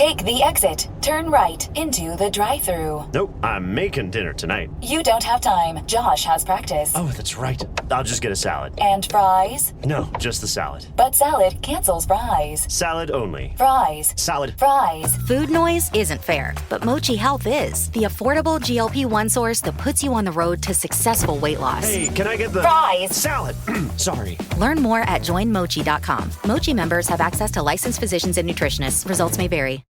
Take the exit. Turn right into the drive-thru. Nope, I'm making dinner tonight. You don't have time. Josh has practice. Oh, that's right. I'll just get a salad. And fries? No, just the salad. But salad cancels fries. Salad only. Fries. Salad. Fries. Food noise isn't fair, but Mochi Health is. The affordable GLP-1 source that puts you on the road to successful weight loss. Hey, can I get the Fries. salad? Sorry. Learn more at joinmochi.com. Mochi members have access to licensed physicians and nutritionists. Results may vary.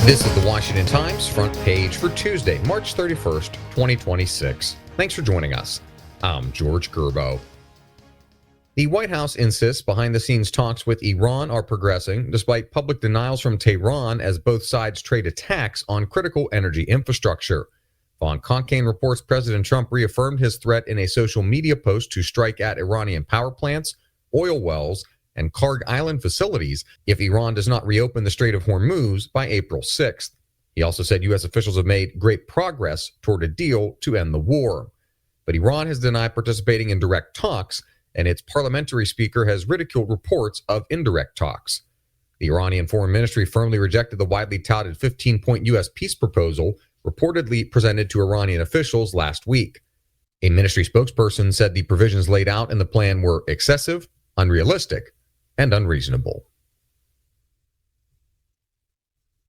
This is the Washington Times front page for Tuesday, March 31st, 2026. Thanks for joining us. I'm George Gerbo. The White House insists behind-the-scenes talks with Iran are progressing despite public denials from Tehran as both sides trade attacks on critical energy infrastructure. Von Concain reports President Trump reaffirmed his threat in a social media post to strike at Iranian power plants, oil wells, and Karg Island facilities if Iran does not reopen the Strait of Hormuz by April 6th. He also said U.S. officials have made great progress toward a deal to end the war. But Iran has denied participating in direct talks, and its parliamentary speaker has ridiculed reports of indirect talks. The Iranian Foreign Ministry firmly rejected the widely touted 15-point U.S. peace proposal reportedly presented to Iranian officials last week. A ministry spokesperson said the provisions laid out in the plan were excessive, unrealistic, and unreasonable.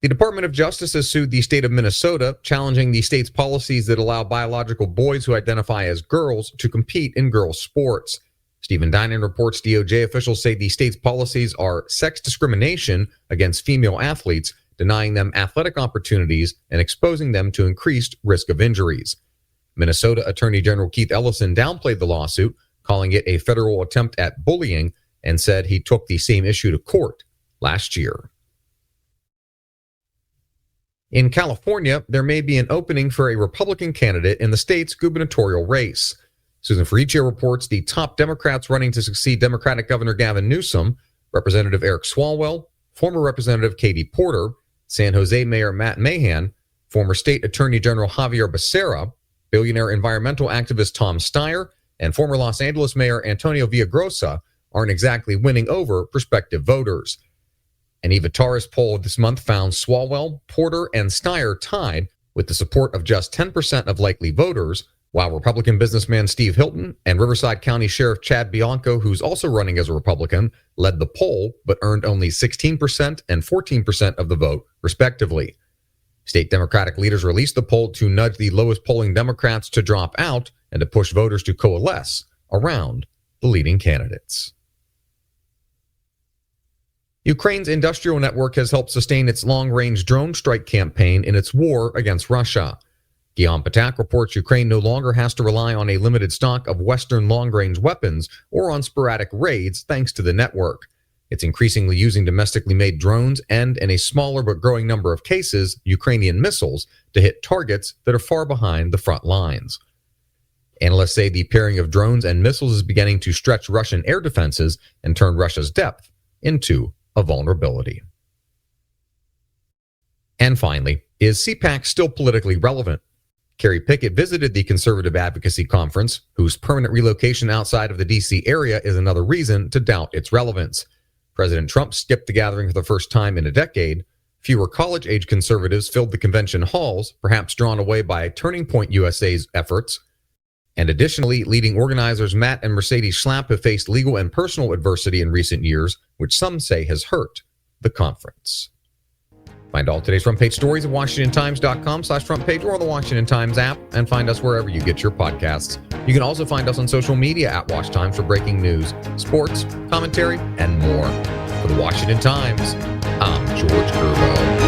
The Department of Justice has sued the state of Minnesota, challenging the state's policies that allow biological boys who identify as girls to compete in girls' sports. Stephen Dinan reports DOJ officials say the state's policies are sex discrimination against female athletes, denying them athletic opportunities and exposing them to increased risk of injuries. Minnesota Attorney General Keith Ellison downplayed the lawsuit, calling it a federal attempt at bullying, and said he took the same issue to court last year. In California, there may be an opening for a Republican candidate in the state's gubernatorial race. Susan Ferricchio reports the top Democrats running to succeed Democratic Governor Gavin Newsom, Representative Eric Swalwell, former Representative Katie Porter, San Jose Mayor Matt Mahan, former State Attorney General Javier Becerra, billionaire environmental activist Tom Steyer, and former Los Angeles Mayor Antonio Villagrosa aren't exactly winning over prospective voters. An Evitaris poll this month found Swalwell, Porter, and Steyer tied with the support of just 10% of likely voters, while Republican businessman Steve Hilton and Riverside County Sheriff Chad Bianco, who's also running as a Republican, led the poll but earned only 16% and 14% of the vote, respectively. State Democratic leaders released the poll to nudge the lowest polling Democrats to drop out and to push voters to coalesce around the leading candidates. Ukraine's industrial network has helped sustain its long-range drone strike campaign in its war against Russia. Guillaume Patak reports Ukraine no longer has to rely on a limited stock of Western long-range weapons or on sporadic raids thanks to the network. It's increasingly using domestically made drones and, in a smaller but growing number of cases, Ukrainian missiles to hit targets that are far behind the front lines. Analysts say the pairing of drones and missiles is beginning to stretch Russian air defenses and turn Russia's depth into a vulnerability. And finally, is CPAC still politically relevant? Kerry Pickett visited the Conservative Advocacy Conference, whose permanent relocation outside of the D.C. area is another reason to doubt its relevance. President Trump skipped the gathering for the first time in a decade. Fewer college-age conservatives filled the convention halls, perhaps drawn away by Turning Point USA's efforts. And additionally, leading organizers Matt and Mercedes Schlapp have faced legal and personal adversity in recent years, which some say has hurt the conference. Find all today's front page stories at WashingtonTimes.com/front page or the Washington Times app, and find us wherever you get your podcasts. You can also find us on social media at Wash Times for breaking news, sports, commentary, and more. For the Washington Times, I'm George Gerbo.